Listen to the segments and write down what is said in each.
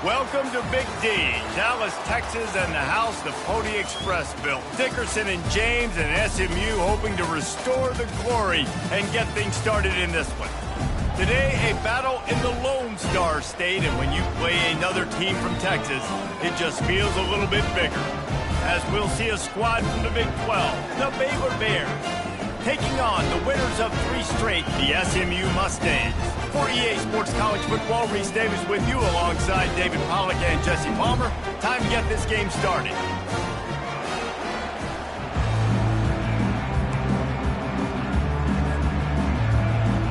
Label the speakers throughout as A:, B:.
A: Welcome to Big D, Dallas, Texas, and the house the Pony Express built. Dickerson and James and SMU hoping to restore the glory and get things started in this one. Today, a battle in the Lone Star State, and when you play another team from Texas, it just feels a little bit bigger. As we'll see a squad from the Big 12, the Baylor Bears, taking on the winners of 3 straight, the SMU Mustangs. For EA Sports College Football, Reese Davis with you alongside David Pollack and Jesse Palmer. Time to get this game started.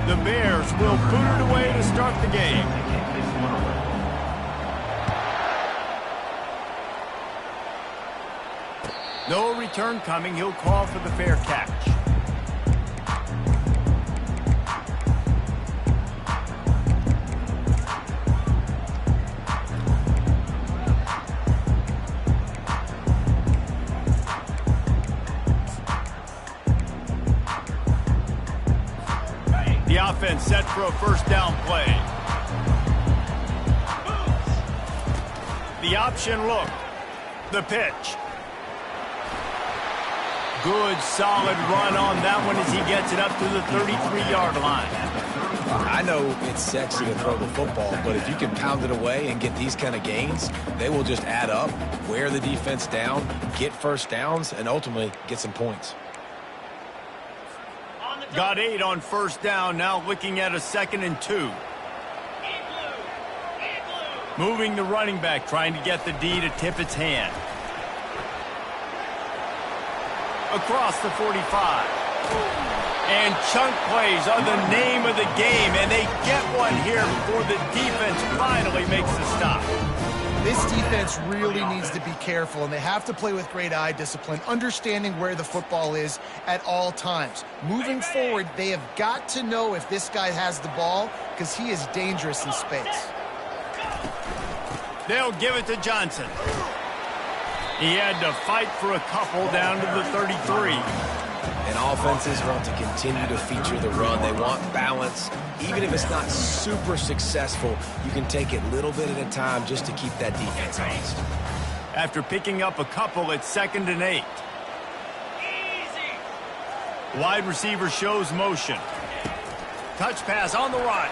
A: The Bears will boot it away to start the game. No return coming. He'll call for the fair catch. The offense set for a first down play. The option look. The pitch. Good, solid run on that one as he gets it up to the 33-yard line.
B: I know it's sexy to throw the football, but if you can pound it away and get these kind of gains, they will just add up, wear the defense down, get first downs, and ultimately get some points.
A: Got 8 on first down, now looking at a 2nd and 2. Moving the running back, trying to get the D to tip its hand. Across the 45. And chunk plays are the name of the game, and they get one here before the defense finally makes the stop.
C: This defense really needs to be careful, and they have to play with great eye discipline, understanding where the football is at all times. Moving forward, they have got to know if this guy has the ball, because he is dangerous in space.
A: They'll give it to Johnson. He had to fight for a couple down to the 33.
B: And offenses want to continue to feature the run. They want balance. Even if it's not super successful, you can take it little bit at a time just to keep that defense honest.
A: After picking up a couple, it's 2nd and 8. Wide receiver shows motion. Touch pass on the run.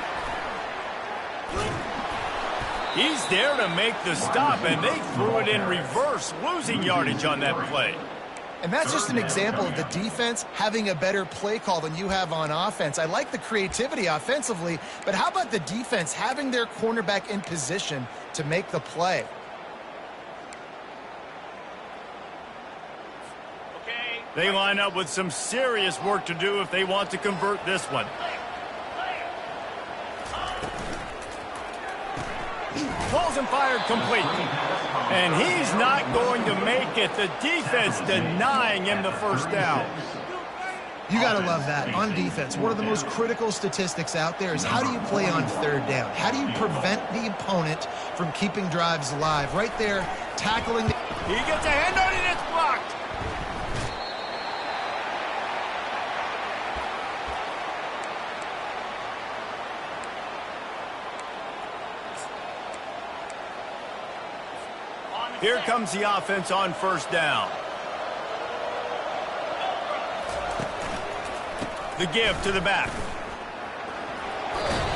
A: He's there to make the stop, and they threw it in reverse, losing yardage on that play.
C: And that's just an example of the defense having a better play call than you have on offense. I like the creativity offensively, but how about the defense having their cornerback in position to make the play?
A: They line up with some serious work to do if they want to convert this one. Balls and fired complete. And he's not going to make it. The defense denying him the first down.
C: You got to love that. On defense, one of the most critical statistics out there is how do you play on 3rd down? How do you prevent the opponent from keeping drives alive? Right there, tackling.
A: He gets a hand on it, and it's blocked. Here comes the offense on first down. The give to the back.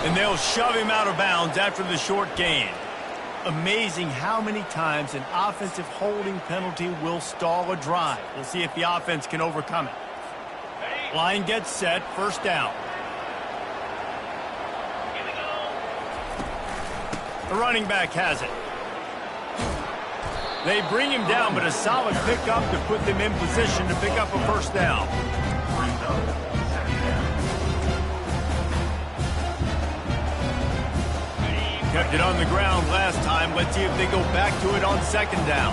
A: And they'll shove him out of bounds after the short gain. Amazing how many times an offensive holding penalty will stall a drive. We'll see if the offense can overcome it. Line gets set, first down. The running back has it. They bring him down, but a solid pickup to put them in position to pick up a first down. Kept it on the ground last time. Let's see if they go back to it on 2nd down.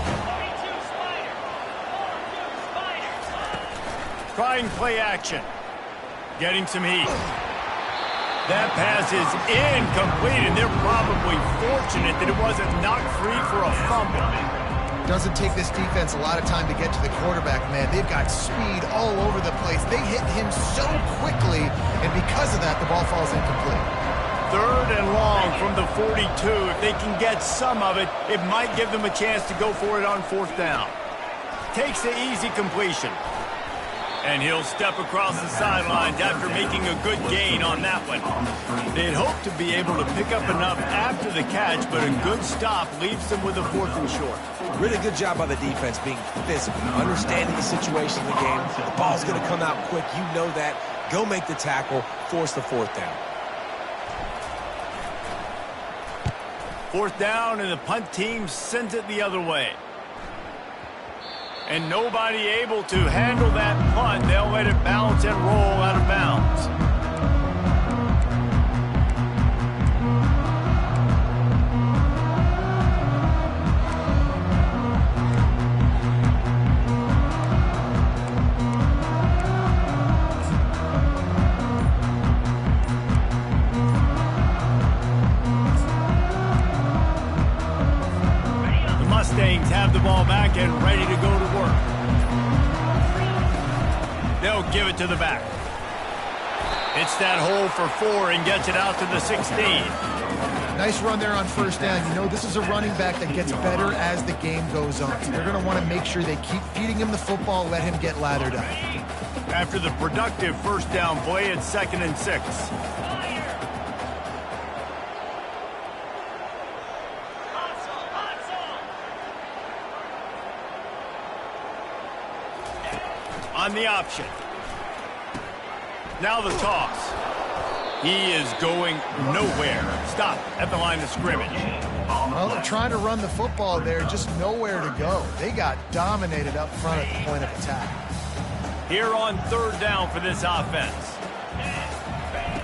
A: Trying play action. Getting some heat. That pass is incomplete, and they're probably fortunate that it wasn't knocked free for a fumble.
C: Doesn't take this defense a lot of time to get to the quarterback, man. They've got speed all over the place. They hit him so quickly, and because of that, the ball falls incomplete.
A: 3rd and long from the 42. If they can get some of it, it might give them a chance to go for it on 4th down. Takes the easy completion. And he'll step across the sidelines after making a good gain on that one. They'd hope to be able to pick up enough after the catch, but a good stop leaves them with a 4th and short.
B: Really good job by the defense being physical, understanding the situation of the game. The ball's going to come out quick. You know that. Go make the tackle, force the 4th down.
A: 4th down, and the punt team sends it the other way. And nobody able to handle that punt. They'll let it bounce and roll out of bounds. Mustangs have the ball back and ready to go to work. They'll give it to the back. It's that hole for 4 and gets it out to the 16.
C: Nice run there on 1st down. You know, this is a running back that gets better as the game goes on. So they're going to want to make sure they keep feeding him the football, let him get lathered up.
A: After the productive 1st down play, it's 2nd and 6. On the option. Now the toss. He is going nowhere. Stop at the line of scrimmage.
C: Well, they're trying to run the football there, just nowhere to go. They got dominated up front at the point of attack.
A: Here on 3rd down for this offense.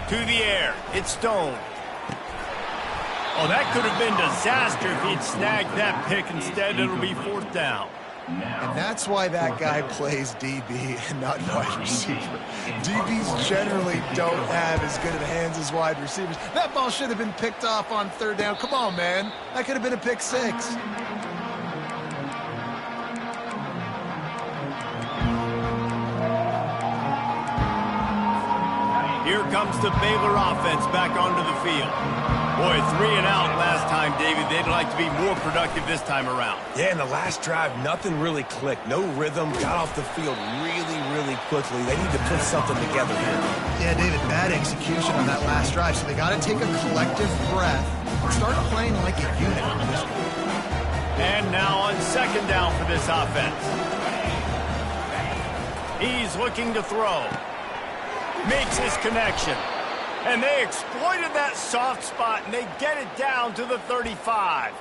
A: To the air. It's Stone. Oh, that could have been disaster if he'd snagged that pick. Instead, it'll be 4th down.
C: And that's why that guy plays DB and not wide receiver. DBs generally don't have as good of hands as wide receivers. That ball should have been picked off on 3rd down. Come on, man. That could have been a pick 6.
A: Here comes the Baylor offense back onto the field. Boy, 3 and out last time, David. They'd like to be more productive this time around.
B: Yeah, in the last drive, nothing really clicked. No rhythm, got off the field really quickly. They need to put something together here.
C: Yeah, David, bad execution on that last drive. So they got to take a collective breath and start playing like a unit on this one.
A: And now on 2nd down for this offense. He's looking to throw. Makes his connection. And they exploited that soft spot, and they get it down to the 35.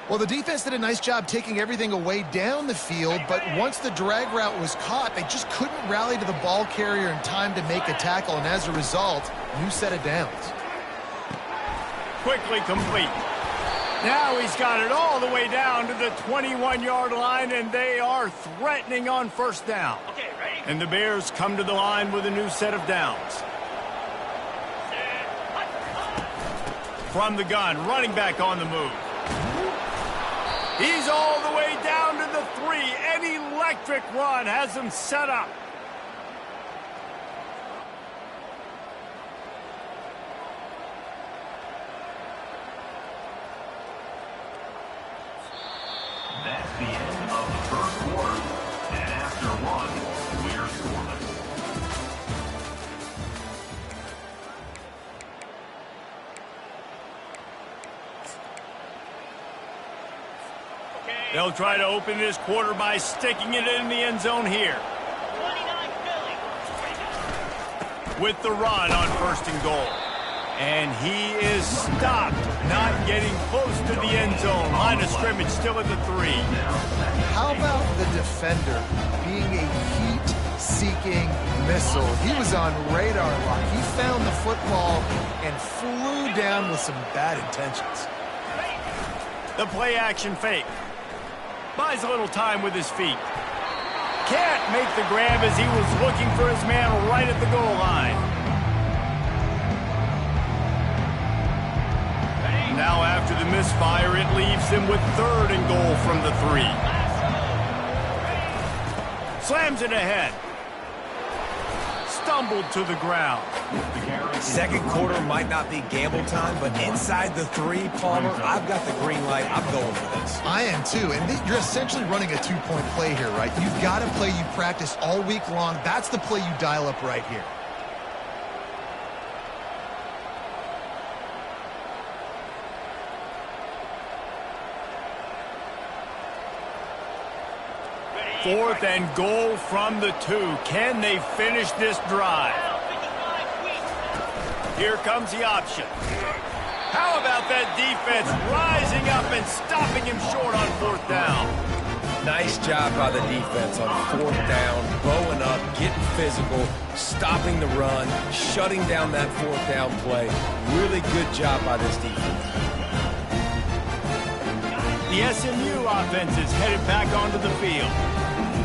C: Well, the defense did a nice job taking everything away down the field, but once the drag route was caught, they just couldn't rally to the ball carrier in time to make a tackle, and as a result, new set of downs.
A: Quickly complete. Now he's got it all the way down to the 21-yard line, and they are threatening on 1st down. Okay, ready? And the Bears come to the line with a new set of downs. From the gun, running back on the move. He's all the way down to the 3. An electric run has him set up.
D: That's the end of the 1st quarter. And after 1, we're scoreless.
A: They'll try to open this quarter by sticking it in the end zone here. With the run on 1st and goal. And he is stopped, not getting close to the end zone. Line of scrimmage still at the 3.
C: How about the defender being a heat-seeking missile? He was on radar lock. He found the football and flew down with some bad intentions.
A: The play action fake. Buys a little time with his feet. Can't make the grab as he was looking for his man right at the goal line. Now after the misfire, it leaves him with 3rd and goal from the 3. Slams it ahead. Stumbled to the ground.
D: with the carry.
B: Second quarter might not be gamble time, but inside the 3, Palmer, I've got the green light. I'm going for this.
C: I am too, and you're essentially running a 2-point play here, right? You've got a play you practice all week long. That's the play you dial up right here.
A: Fourth and goal from the 2. Can they finish this drive? Here comes the option. How about that defense rising up and stopping him short on 4th down?
B: Nice job by the defense on 4th down, bowing up, getting physical, stopping the run, shutting down that 4th down play. Really good job by this defense.
A: The SMU offense is headed back onto the field.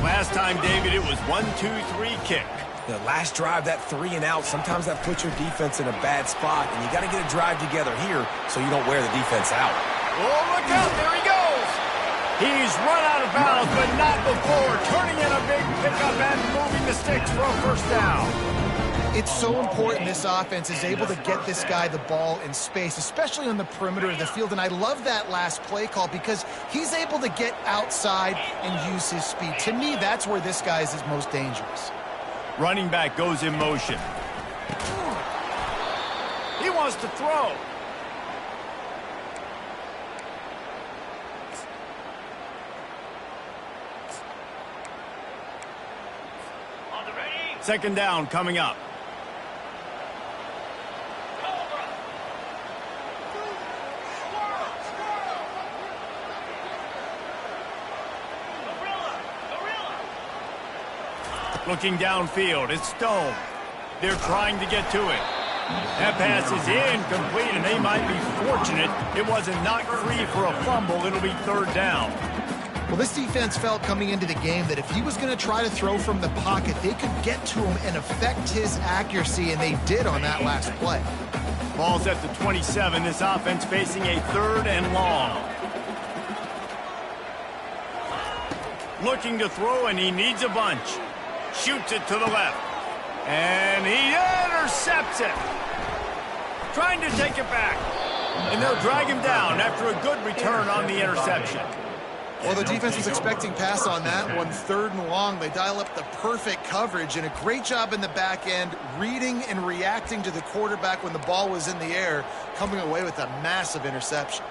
A: Last time, David, it was 1-2-3 kick.
B: The last drive, that 3 and out, sometimes that puts your defense in a bad spot, and you got to get a drive together here so you don't wear the defense out.
A: Oh, look out, there he goes. He's run out of bounds, but not before turning in a big pickup and moving the sticks for a 1st down.
C: It's so important this offense is able to get this guy the ball in space, especially on the perimeter of the field. And I love that last play call because he's able to get outside and use his speed. To me, that's where this guy is his most dangerous.
A: Running back goes in motion. He wants to throw. Second down coming up. Looking downfield, it's Stone. They're trying to get to it. That pass is incomplete, and they might be fortunate it wasn't knocked free for a fumble. It'll be 3rd down.
C: Well, this defense felt coming into the game that if he was going to try to throw from the pocket, they could get to him and affect his accuracy, and they did on that last play.
A: Ball's at the 27. This offense facing a 3rd and long. Looking to throw, and he needs a bunch. Shoots it to the left. And he intercepts it. Trying to take it back. And they'll drag him down after a good return on the interception.
C: Well, the defense was expecting pass on that one. 3rd and long. They dial up the perfect coverage and a great job in the back end, reading and reacting to the quarterback when the ball was in the air, coming away with a massive interception.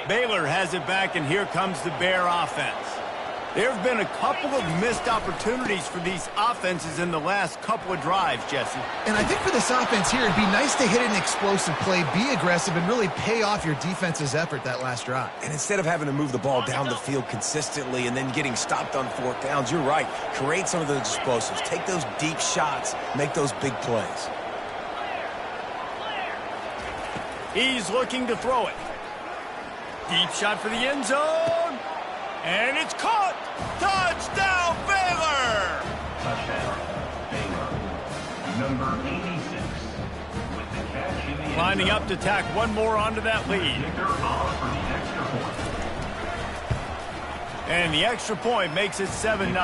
A: Baylor has it back, and here comes the Bear offense. There have been a couple of missed opportunities for these offenses in the last couple of drives, Jesse.
C: And I think for this offense here, it'd be nice to hit an explosive play, be aggressive, and really pay off your defense's effort that last drive.
B: And instead of having to move the ball down the field consistently and then getting stopped on 4th downs, you're right. Create some of those explosives. Take those deep shots. Make those big plays.
A: He's looking to throw it. Deep shot for the end zone. And it's caught! Touchdown, Baylor!
D: Touchdown, Baylor. Number 86 with the catch in the end
A: Lining
D: zone.
A: up to tack one more onto that lead.
D: Kicker off for the extra point.
A: And the extra point makes it 7-0.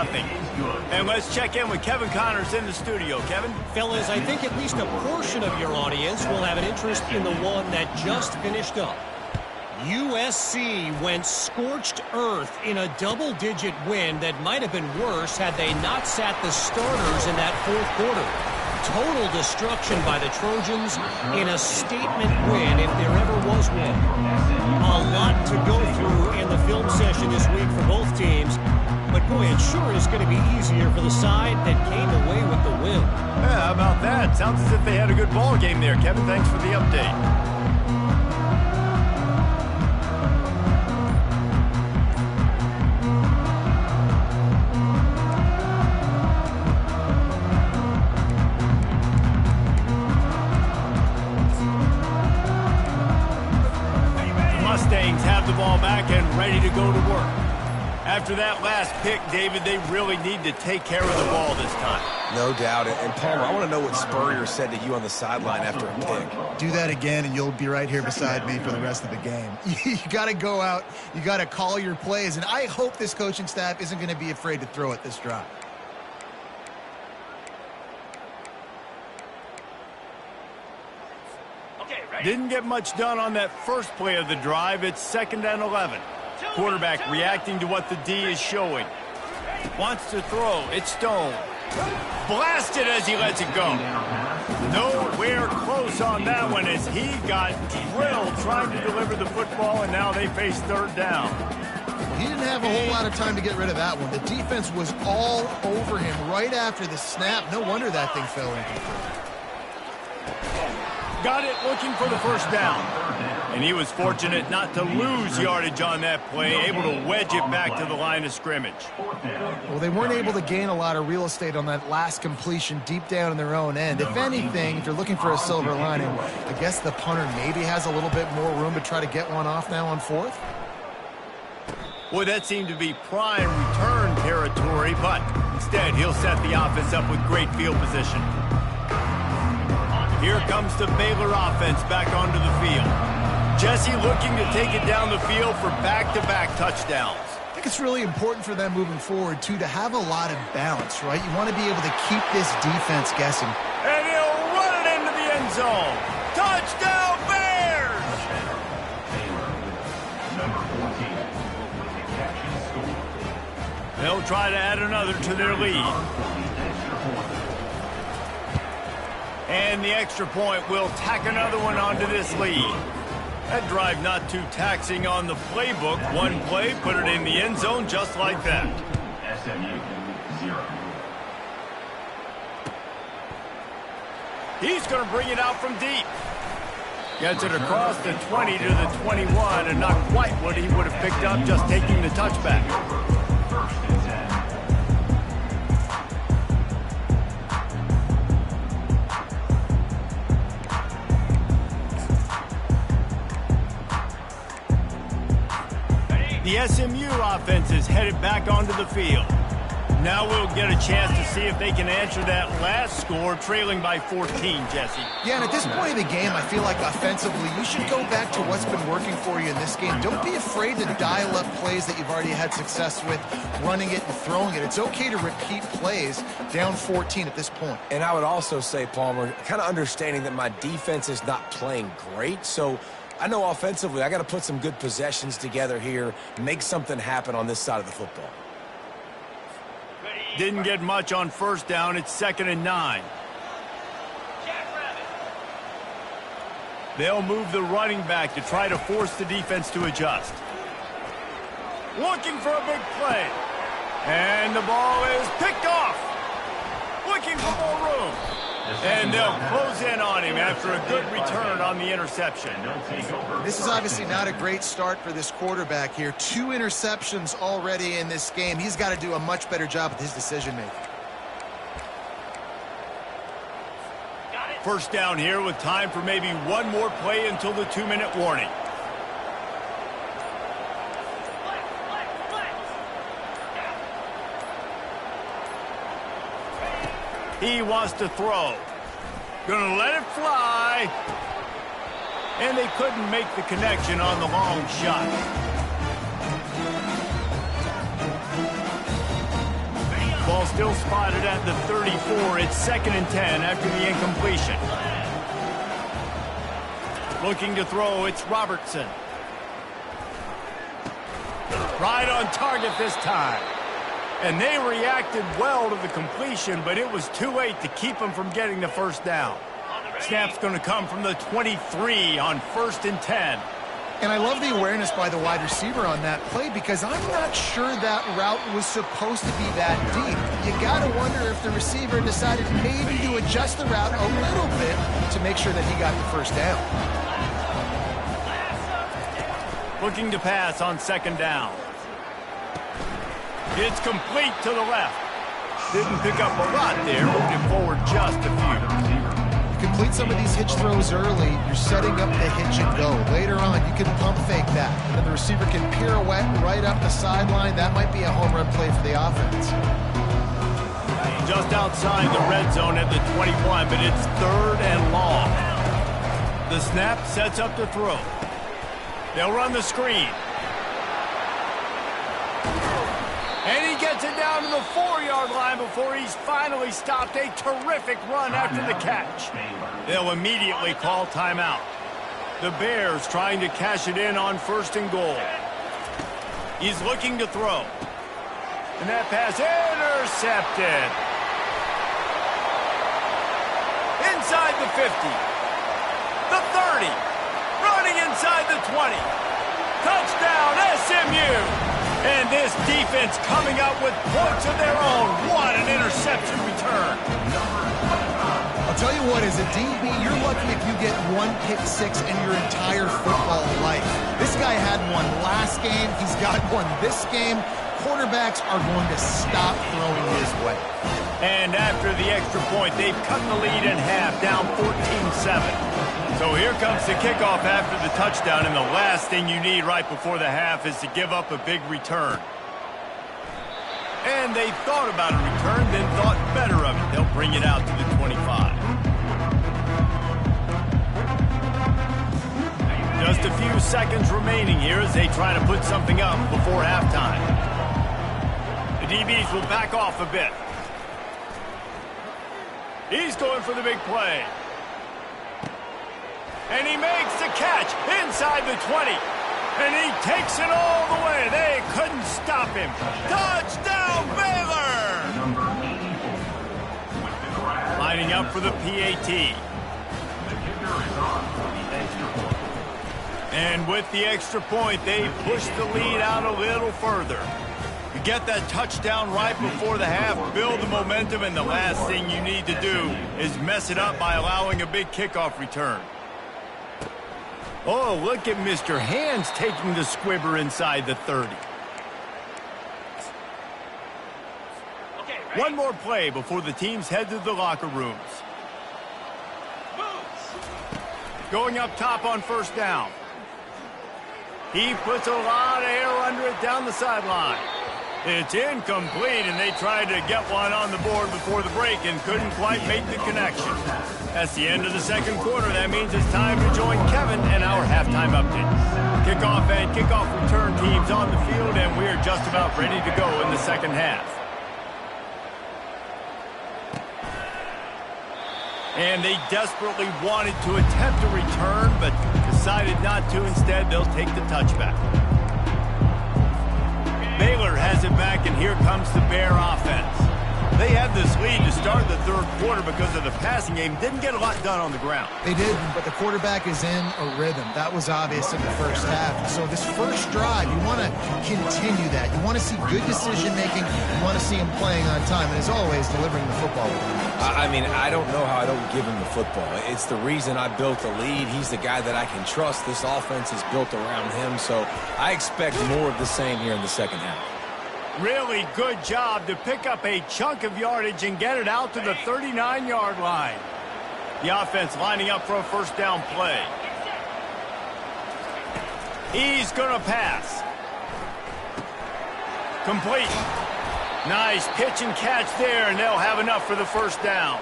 D: Good.
A: And let's check in with Kevin Connors in the studio. Kevin?
E: Fellas, I think at least a portion of your audience will have an interest in the one that just finished up. USC went scorched earth in a double-digit win that might have been worse had they not sat the starters in that 4th quarter. Total destruction by the Trojans in a statement win if there ever was one. A lot to go through in the film session this week for both teams, but boy, it sure is going to be easier for the side that came away with the win.
A: Yeah, how about that? Sounds as if they had a good ball game there. Kevin, thanks for the update. Mustangs have the ball back and ready to go to work. After that last pick, David, they really need to take care of the ball this time.
B: No doubt. And Palmer, I want to know what Spurrier said to you on the sideline after a pick.
C: Do that again, and you'll be right here beside me for the rest of the game. You got to go out. You got to call your plays, and I hope this coaching staff isn't going to be afraid to throw it this drive.
A: Didn't get much done on that first play of the drive. It's 2nd and 11. Quarterback reacting to what the D is showing. Wants to throw. It's Stone. Blasted as he lets it go. Nowhere close on that one as he got drilled trying to deliver the football, and now they face 3rd down.
C: He didn't have a whole lot of time to get rid of that one. The defense was all over him right after the snap. No wonder that thing fell incomplete.
A: Got it looking for the first down. And he was fortunate not to lose yardage on that play, able to wedge it back to the line of scrimmage.
C: Well, they weren't able to gain a lot of real estate on that last completion deep down in their own end. If anything, if you're looking for a silver lining, I guess the punter maybe has a little bit more room to try to get one off now on 4th.
A: Well, that seemed to be prime return territory, but instead he'll set the offense up with great field position. Here comes the Baylor offense back onto the field. Jesse looking to take it down the field for back-to-back touchdowns.
C: I think it's really important for them moving forward, too, to have a lot of balance, right? You want to be able to keep this defense guessing.
A: And he'll run it into the end zone. Touchdown, Bears!
D: Number 14 with the catch and score.
A: They'll try to add another to their lead. And the extra point will tack another one onto this lead. That drive not too taxing on the playbook. One play, put it in the end zone just like that.
D: SMU 0.
A: He's going to bring it out from deep. Gets it across the 20 to the 21, and not quite what he would have picked up just taking the touchback.
D: 1st and 10.
A: The SMU offense is headed back onto the field. Now we'll get a chance to see if they can answer that last score, trailing by 14, Jesse.
C: Yeah, and at this point of the game, I feel like offensively, you should go back to what's been working for you in this game. Don't be afraid to dial up plays that you've already had success with, running it and throwing it. It's okay to repeat plays down 14 at this point.
B: And I would also say, Palmer, kind of understanding that my defense is not playing great, so I know offensively I got to put some good possessions together here, make something happen on this side of the football.
A: Didn't get much on 1st down. It's 2nd and 9. They'll move the running back to try to force the defense to adjust. Looking for a big play. And the ball is picked off. Looking for more room. And they'll close in on him after a good return on the interception.
C: This is obviously not a great start for this quarterback here. 2 interceptions already in this game. He's got to do a much better job with his decision-making.
A: 1st down here with time for maybe one more play until the 2-minute warning. He wants to throw. Gonna let it fly. And they couldn't make the connection on the long shot. Ball still spotted at the 34. It's 2nd and 10 after the incompletion. Looking to throw, it's Robertson. Right on target this time. And they reacted well to the completion, but it was too late to keep them from getting the 1st down. Snap's going to come from the 23 on 1st and 10.
C: And I love the awareness by the wide receiver on that play because I'm not sure that route was supposed to be that deep. You got to wonder if the receiver decided maybe to adjust the route a little bit to make sure that he got the 1st down.
A: Looking to pass on 2nd down. It's complete to the left. Didn't pick up a lot there, moved it forward just a few.
C: Complete some of these hitch throws early, you're setting up the hitch and go. Later on, you can pump fake that. And then the receiver can pirouette right up the sideline. That might be a home run play for the offense.
A: Just outside the red zone at the 21, but it's 3rd and long. The snap sets up the throw. They'll run the screen. And he gets it down to the 4-yard line before he's finally stopped. A terrific run after the catch. They'll immediately call timeout. The Bears trying to cash it in on 1st and goal. He's looking to throw. And that pass intercepted. Inside the 50. The 30. Running inside the 20. Touchdown, SMU. And this defense coming up with points of their own. What an interception return.
C: I'll tell you what, as a DB, you're lucky if you get one pick six in your entire football life. This guy had one last game. He's got one this game. Quarterbacks are going to stop throwing his way.
A: And after the extra point, they've cut the lead in half, down 14-7. So here comes the kickoff after the touchdown, and the last thing you need right before the half is to give up a big return. And they thought about a return, then thought better of it. They'll bring it out to the 25. Just a few seconds remaining here as they try to put something up before halftime. The DBs will back off a bit. He's going for the big play. And he makes the catch inside the 20. And he takes it all the way. They couldn't stop him. Touchdown, Baylor!
D: Number 84 with the grab.
A: Lining up for the PAT.
D: The kicker is on for the extra point.
A: And with the extra point, they push the lead out a little further. You get that touchdown right before the half, build the momentum, and the last thing you need to do is mess it up by allowing a big kickoff return. Oh, look at Mr. Hands taking the squibber inside the 30. One more play before the teams head to the locker rooms. Going up top on 1st down. He puts a lot of air under it down the sideline. It's incomplete, and they tried to get one on the board before the break and couldn't quite make the connection. That's the end of the second quarter. That means it's time to join Kevin and our halftime update. Kickoff and kickoff return teams on the field, and we're just about ready to go in the second half. And they desperately wanted to attempt a return, but decided not to. Instead, they'll take the touchback. Baylor has it back, and here comes the Bear offense. They had this lead to start the third quarter because of the passing game. Didn't get a lot done on the ground.
C: They didn't, but the quarterback is in a rhythm. That was obvious in the first half. So this first drive, you want to continue that. You want to see good decision-making. You want to see him playing on time. And as always, delivering the football.
B: I mean, I don't know how I don't give him the football. It's the reason I built the lead. He's the guy that I can trust. This offense is built around him. So I expect more of the same here in the second half.
A: Really good job to pick up a chunk of yardage and get it out to the 39-yard line. The offense lining up for a 1st down play. He's going to pass. Complete. Nice pitch and catch there, and they'll have enough for the 1st down.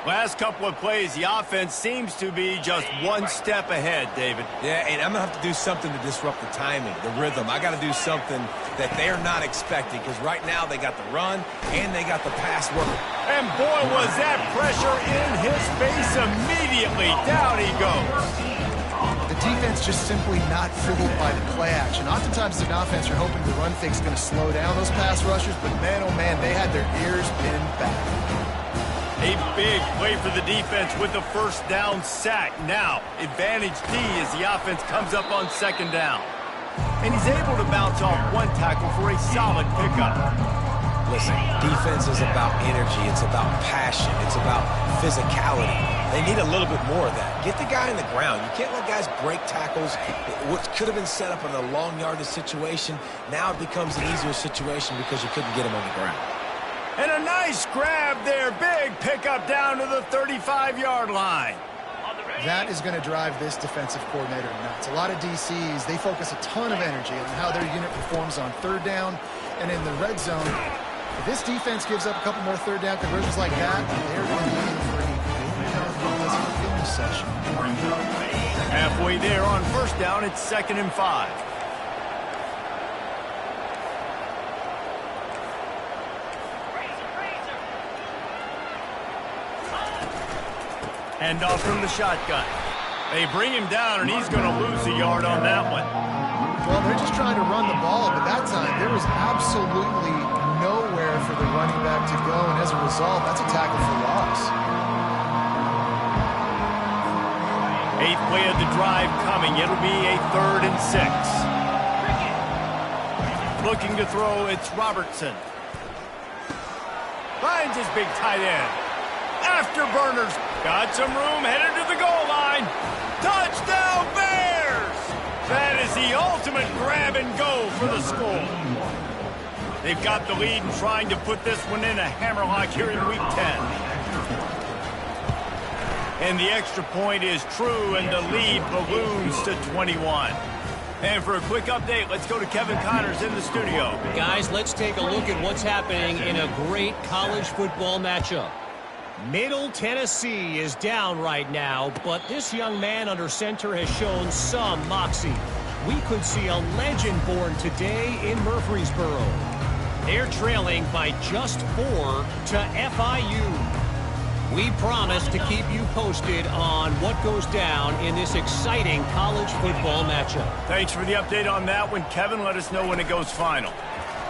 A: Last couple of plays, the offense seems to be just one step ahead, David.
B: Yeah, and I'm going to have to do something to disrupt the timing, the rhythm. I got to do something that they're not expecting, because right now they got the run and they got the pass working.
A: And boy, was that pressure in his face immediately. Down he goes.
C: The defense just simply not fooled by the play action. Oftentimes, an offense are hoping the run fake's going to slow down those pass rushers, but man, oh man, they had their ears pinned back.
A: A big play for the defense with the 1st down sack. Now, advantage D as the offense comes up on 2nd down. And he's able to bounce off one tackle for a solid pickup.
B: Listen, defense is about energy. It's about passion. It's about physicality. They need a little bit more of that. Get the guy in the ground. You can't let guys break tackles. What could have been set up in a long yardage situation, now it becomes an easier situation because you couldn't get him on the ground.
A: And a nice grab there. Big pickup down to the 35-yard line.
C: That is going to drive this defensive coordinator nuts. A lot of DCs, they focus a ton of energy on how their unit performs on 3rd down and in the red zone. If this defense gives up a couple more 3rd down conversions like that, they're going to be in for a fitness session.
A: Halfway there on 1st down, it's 2nd and 5. Hand off from the shotgun. They bring him down, and he's going to lose a yard on that one.
C: Well, they're just trying to run the ball, but that time there was absolutely nowhere for the running back to go, and as a result, that's a tackle for loss.
A: 8th play of the drive coming. It'll be a 3rd and 6. Looking to throw, it's Robertson. Finds his big tight end. Afterburners. Got some room, headed to the goal line. Touchdown Bears! That is the ultimate grab and go for the score. They've got the lead and trying to put this one in a hammerlock here in Week 10. And the extra point is true, and the lead balloons to 21. And for a quick update, let's go to Kevin Connors in the studio.
E: Guys, let's take a look at what's happening in a great college football matchup. Middle Tennessee is down right now, but this young man under center has shown some moxie. We could see a legend born today in Murfreesboro. They're trailing by just 4 to FIU. We promise to keep you posted on what goes down in this exciting college football matchup.
A: Thanks for the update on that one, Kevin. Let us know when it goes final.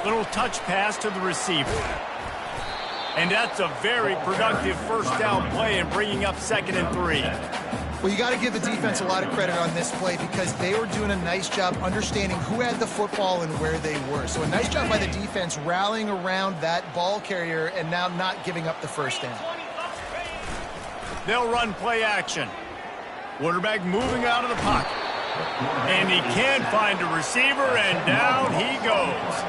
A: Little touch pass to the receiver. And that's a very productive first down play and bringing up 2nd and 3.
C: Well, you got to give the defense a lot of credit on this play because they were doing a nice job understanding who had the football and where they were. So a nice job by the defense rallying around that ball carrier and now not giving up the first down.
A: They'll run play action. Quarterback moving out of the pocket. And he can't find a receiver, and down he goes.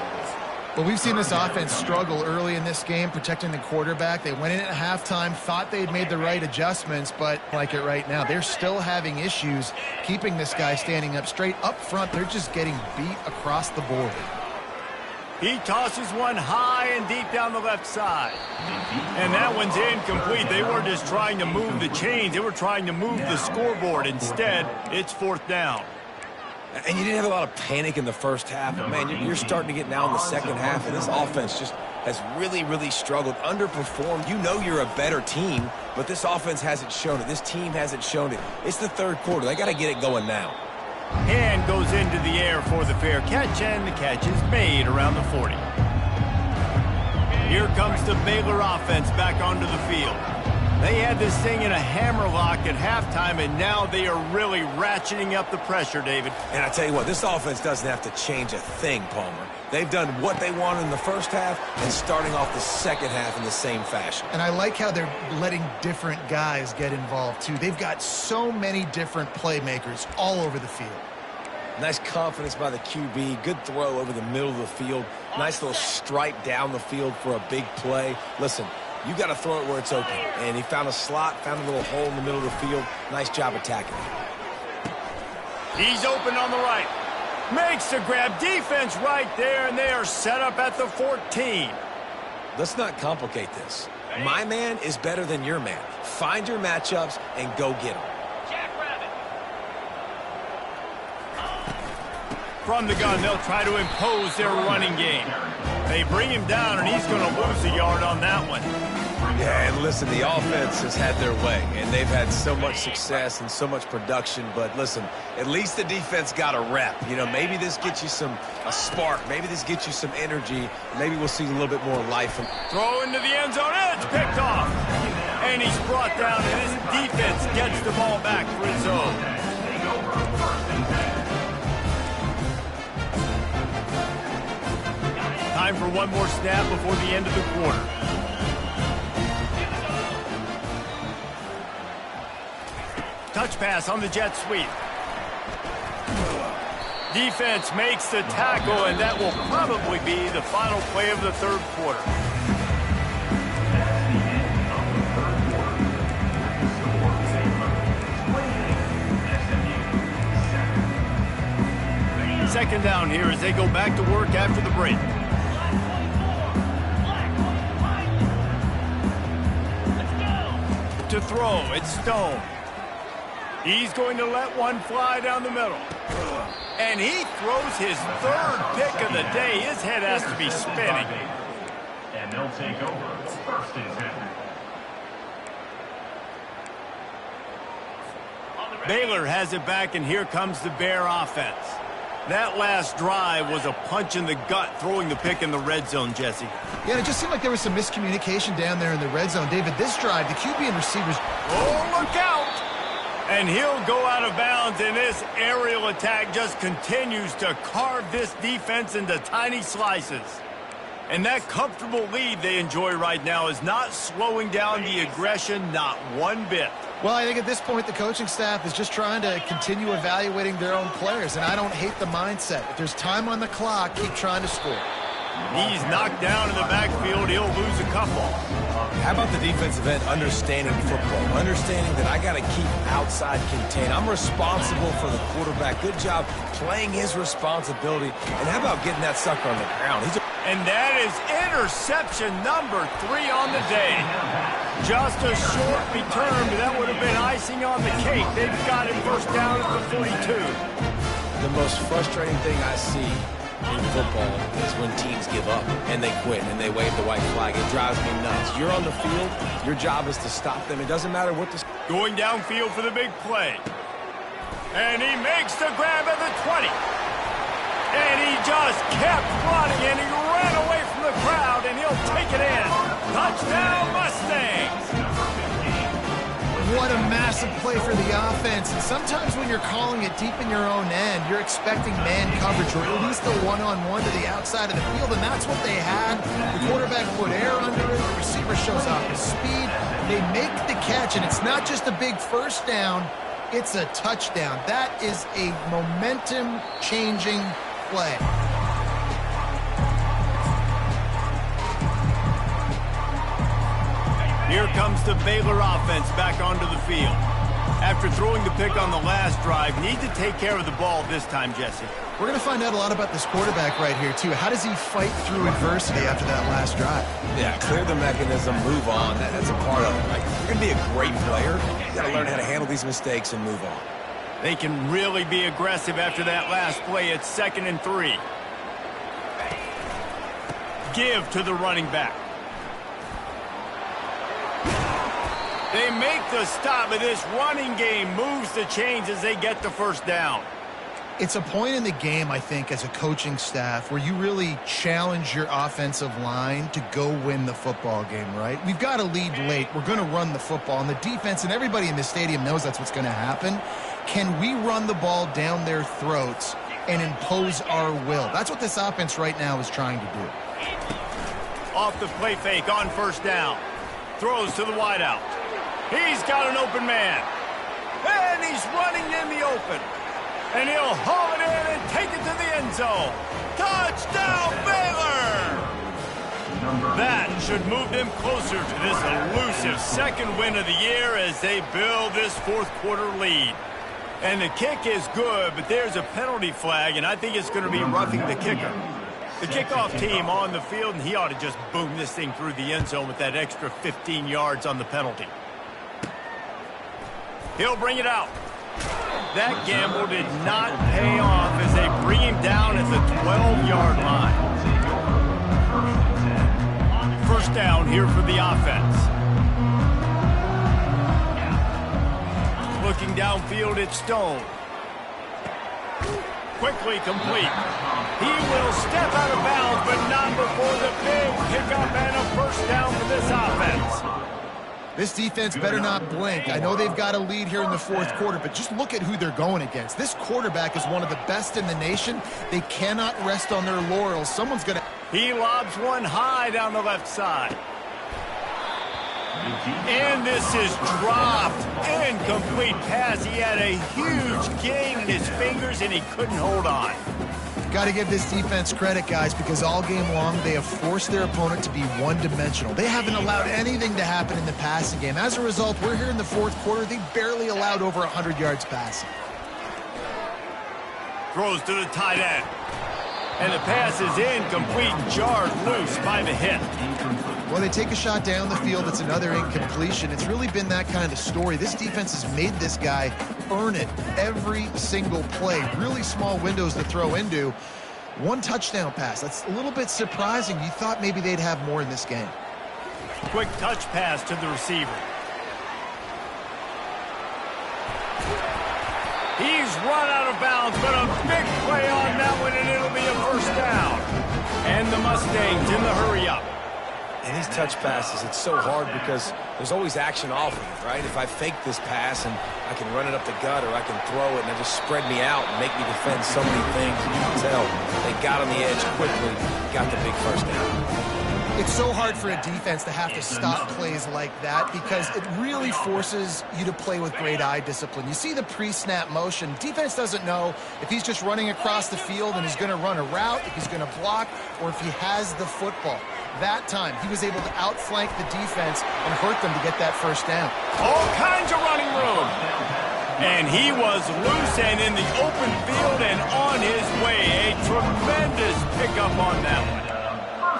C: Well, we've seen this offense struggle early in this game protecting the quarterback. They went in at halftime, thought they'd made the right adjustments, but like it right now, they're still having issues keeping this guy standing up straight. Up front, they're just getting beat across the board.
A: He tosses one high and deep down the left side. And that one's incomplete. They weren't just trying to move the chains. They were trying to move the scoreboard. Instead, it's 4th down.
B: And you didn't have a lot of panic in the first half. But, man, you're starting to get now in the second half, and this offense just has really, really struggled, underperformed. You know you're a better team, but this offense hasn't shown it. This team hasn't shown it. It's the 3rd quarter. They got to get it going now.
A: And goes into the air for the fair catch, and the catch is made around the 40. Here comes the Baylor offense back onto the field. They had this thing in a hammerlock at halftime, and now they are really ratcheting up the pressure, David.
B: And I tell you what, this offense doesn't have to change a thing, Palmer. They've done what they wanted in the first half and starting off the second half in the same fashion.
C: And I like how they're letting different guys get involved, too. They've got so many different playmakers all over the field.
B: Nice confidence by the QB. Good throw over the middle of the field. Nice little stripe down the field for a big play. Listen, you got to throw it where it's open. And he found a slot, found a little hole in the middle of the field. Nice job attacking it.
A: He's open on the right. Makes the grab. Defense right there, and they are set up at the 14.
B: Let's not complicate this. My man is better than your man. Find your matchups and go get them.
A: From the gun, they'll try to impose their running game. They bring him down, and he's going to lose a yard on that one.
B: Yeah, and listen, the offense has had their way, and they've had so much success and so much production. But listen, at least the defense got a rep. You know, maybe this gets you a spark. Maybe this gets you some energy. Maybe we'll see a little bit more life.
A: Throw into the end zone. It's picked off. And he's brought down, and his defense gets the ball back for his own. Time for one more snap before the end of the quarter. Touch pass on the jet sweep. Defense makes the tackle, and that will probably be the final play of the 3rd quarter. Second down here as they go back to work after the break. To throw, it's Stone. He's going to let one fly down the middle. And he throws his 3rd pick of the day. His head has to be spinning.
D: And they'll take over 1st and 10.
A: Baylor has it back, and here comes the Bear offense. That last drive was a punch in the gut, throwing the pick in the red zone, Jesse.
C: Yeah, and it just seemed like there was some miscommunication down there in the red zone. David, this drive, the QB and receivers...
A: Oh, look out! And he'll go out of bounds, and this aerial attack just continues to carve this defense into tiny slices. And that comfortable lead they enjoy right now is not slowing down the aggression, not one bit.
C: Well, I think at this point, the coaching staff is just trying to continue evaluating their own players, and I don't hate the mindset. If there's time on the clock, keep trying to score.
A: He's knocked down in the backfield. He'll lose a couple.
B: How about the defensive end understanding football, understanding that I got to keep outside contained. I'm responsible for the quarterback. Good job playing his responsibility. And how about getting that sucker on the ground?
A: And that is interception number 3 on the day. Just a short return, but that would have been icing on the cake. They've got it first down at the 42.
B: The most frustrating thing I see in football is when teams give up and they quit and they wave the white flag. It drives me nuts. You're on the field. Your job is to stop them. It doesn't matter what the...
A: Going downfield for the big play. And he makes the grab at the 20. And he just kept running, and he ran away from the crowd, and he'll take it in. Touchdown, Mustangs!
C: What a massive play for the offense. And sometimes when you're calling it deep in your own end, you're expecting man coverage or at least a one-on-one to the outside of the field, and that's what they had. The quarterback put air under it. The receiver shows off his speed. They make the catch, and it's not just a big first down. It's a touchdown. That is a momentum-changing play.
A: Here comes the Baylor offense back onto the field. After throwing the pick on the last drive, need to take care of the ball this time, Jesse.
C: We're going to find out a lot about this quarterback right here, too. How does he fight through adversity after that last drive?
B: Yeah, clear the mechanism, move on. That's a part of it, right? You're going to be a great player. You got to learn how to handle these mistakes and move on.
A: They can really be aggressive after that last play. It's 2nd and 3. Give to the running back. They make the stop, but this running game moves the chains as they get the first down.
C: It's a point in the game, I think, as a coaching staff where you really challenge your offensive line to go win the football game, right? We've got to lead late. We're going to run the football, and the defense and everybody in the stadium knows that's what's going to happen. Can we run the ball down their throats and impose our will? That's what this offense right now is trying to do.
A: Off the play fake on first down. Throws to the wideout. He's got an open man. And he's running in the open. And he'll haul it in and take it to the end zone. Touchdown, Baylor! That should move them closer to this elusive second win of the year as they build this fourth quarter lead. And the kick is good, but there's a penalty flag, and I think it's going to be roughing the kicker. The kickoff team on the field, and he ought to just boom this thing through the end zone with that extra 15 yards on the penalty. He'll bring it out. That gamble did not pay off as they bring him down at the 12-yard line. First down here for the offense. Looking downfield, it's Stone. Quickly complete. He will step out of bounds, but not before the big pickup and a first down for this offense.
C: This defense better not blink. I know they've got a lead here in the fourth quarter, but just look at who they're going against. This quarterback is one of the best in the nation. They cannot rest on their laurels. Someone's going to...
A: He lobs one high down the left side. And this is dropped. Incomplete pass. He had a huge gain in his fingers, and he couldn't hold on.
C: Got to give this defense credit, guys, because all game long they have forced their opponent to be one-dimensional. They haven't allowed anything to happen in the passing game. As a result, we're here in the fourth quarter. They barely allowed over 100 yards passing.
A: Throws to the tight end. And the pass is incomplete, jarred loose by the hit.
C: Well, they take a shot down the field. It's another incompletion. It's really been that kind of story. This defense has made this guy earn it every single play. Really small windows to throw into. One touchdown pass. That's a little bit surprising. You thought maybe they'd have more in this game.
A: Quick touch pass to the receiver. he's run out of bounds, but a big play on that one, and it'll be a first down. And the Mustangs in the hurry-up.
B: And these touch passes, it's so hard because there's always action off of it, right? If I fake this pass and I can run it up the gut or I can throw it and it just spread me out and make me defend so many things, you can tell they got on the edge quickly, got the big first down.
C: It's so hard for a defense to have to stop plays like that because it really forces you to play with great eye discipline. You see the pre-snap motion. Defense doesn't know if he's just running across the field and he's going to run a route, if he's going to block, or if he has the football. That time, he was able to outflank the defense and hurt them to get that first down.
A: All kinds of running room. And he was loose and in the open field and on his way. A tremendous pickup on that one.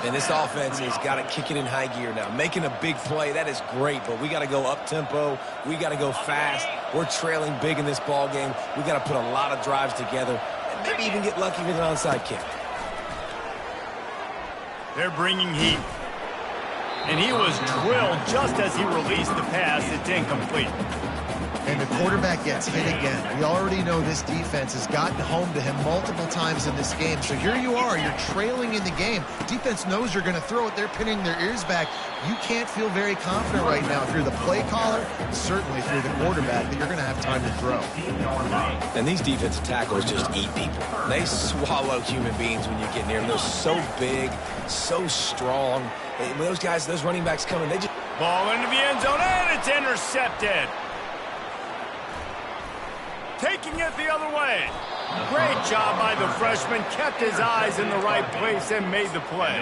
B: And this offense has got to kick it in high gear now. Making a big play, that is great, but we got to go up-tempo. We got to go fast. We're trailing big in this ball game. We got to put a lot of drives together and maybe even get lucky with an onside kick.
A: They're bringing heat. And he was drilled just as he released the pass. It's incomplete.
C: And the quarterback gets hit again. We already know this defense has gotten home to him multiple times in this game. So here you are, you're trailing in the game. Defense knows you're going to throw it. They're pinning their ears back. You can't feel very confident right now if you're the play caller, certainly if you're the quarterback, that you're going to have time to throw.
B: And these defensive tackles just eat people. They swallow human beings when you get near them. They're so big, so strong. When those guys, those running backs coming, they just...
A: Ball into the end zone, and it's intercepted. Taking it the other way. Great job by the freshman. Kept his eyes in the right place and made the play.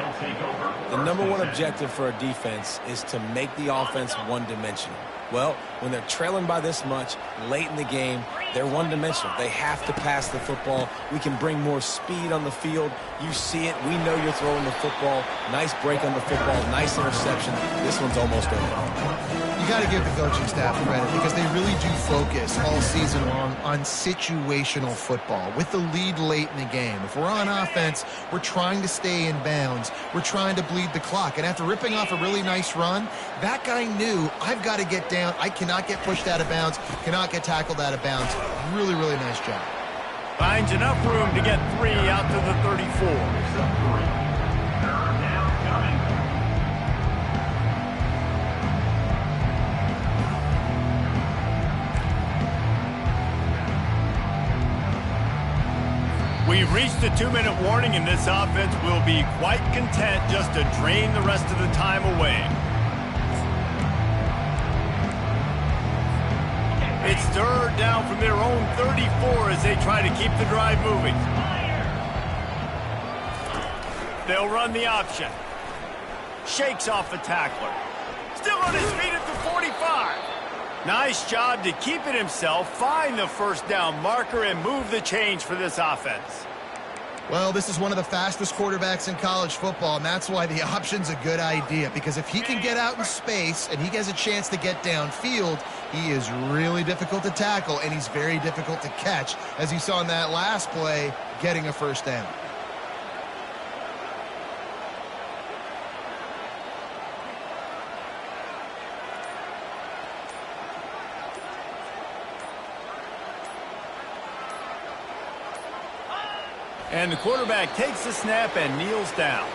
B: The number one objective for a defense is to make the offense one-dimensional. Well, when they're trailing by this much late in the game, they're one-dimensional. They have to pass the football. We can bring more speed on the field. You see it. We know you're throwing the football. Nice break on the football. Nice interception. This one's almost over.
C: You got to give the coaching staff credit because they really do focus all season long on situational football with the lead late in the game. If we're on offense, we're trying to stay in bounds. We're trying to bleed the clock. And after ripping off a really nice run, that guy knew, I've got to get down. I cannot get pushed out of bounds, cannot get tackled out of bounds. Really, really nice job.
A: Finds enough room to get 3 out to the 34. We've reached the 2-minute warning, and this offense will be quite content just to drain the rest of the time away. It's third down from their own 34 as they try to keep the drive moving. They'll run the option. Shakes off the tackler. Still on his feet at the 45. Nice job to keep it himself, find the first down marker, and move the change for this offense.
C: Well, this is one of the fastest quarterbacks in college football, and that's why the option's a good idea, because if he can get out in space and he has a chance to get downfield, he is really difficult to tackle, and he's very difficult to catch, as you saw in that last play, getting a first down.
A: And the quarterback takes the snap and kneels down.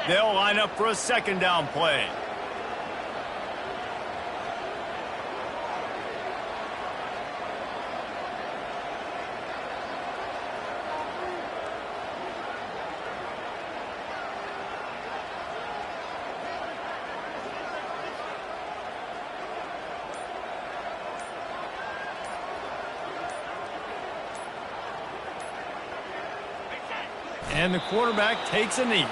A: They'll line up for a second down play. And the quarterback takes a knee.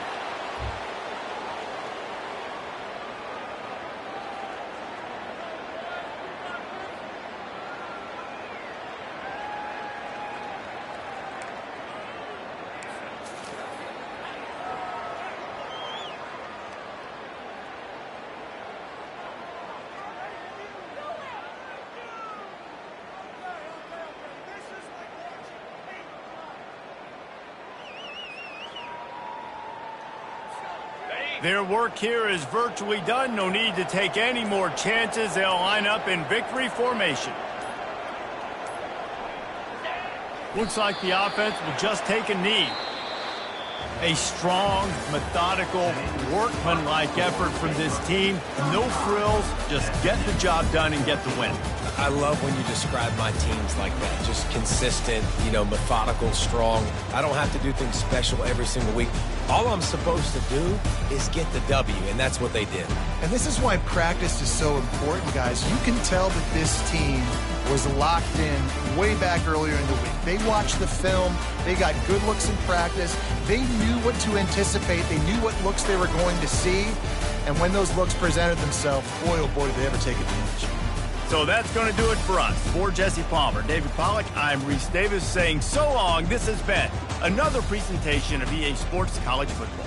A: Their work here is virtually done. No need to take any more chances. They'll line up in victory formation. Looks like the offense will just take a knee. A strong, methodical, workmanlike effort from this team. No frills, just get the job done and get the win.
B: I love when you describe my teams like that. Just consistent, methodical, strong. I don't have to do things special every single week. All I'm supposed to do is get the W, and that's what they did.
C: And this is why practice is so important, guys. You can tell that this team was locked in way back earlier in the week. They watched the film. They got good looks in practice. They knew what to anticipate. They knew what looks they were going to see. And when those looks presented themselves, boy, oh boy, did they ever take advantage.
A: So that's going to do it for us. For Jesse Palmer, David Pollack, I'm Reese Davis saying so long. This has been another presentation of EA Sports College Football.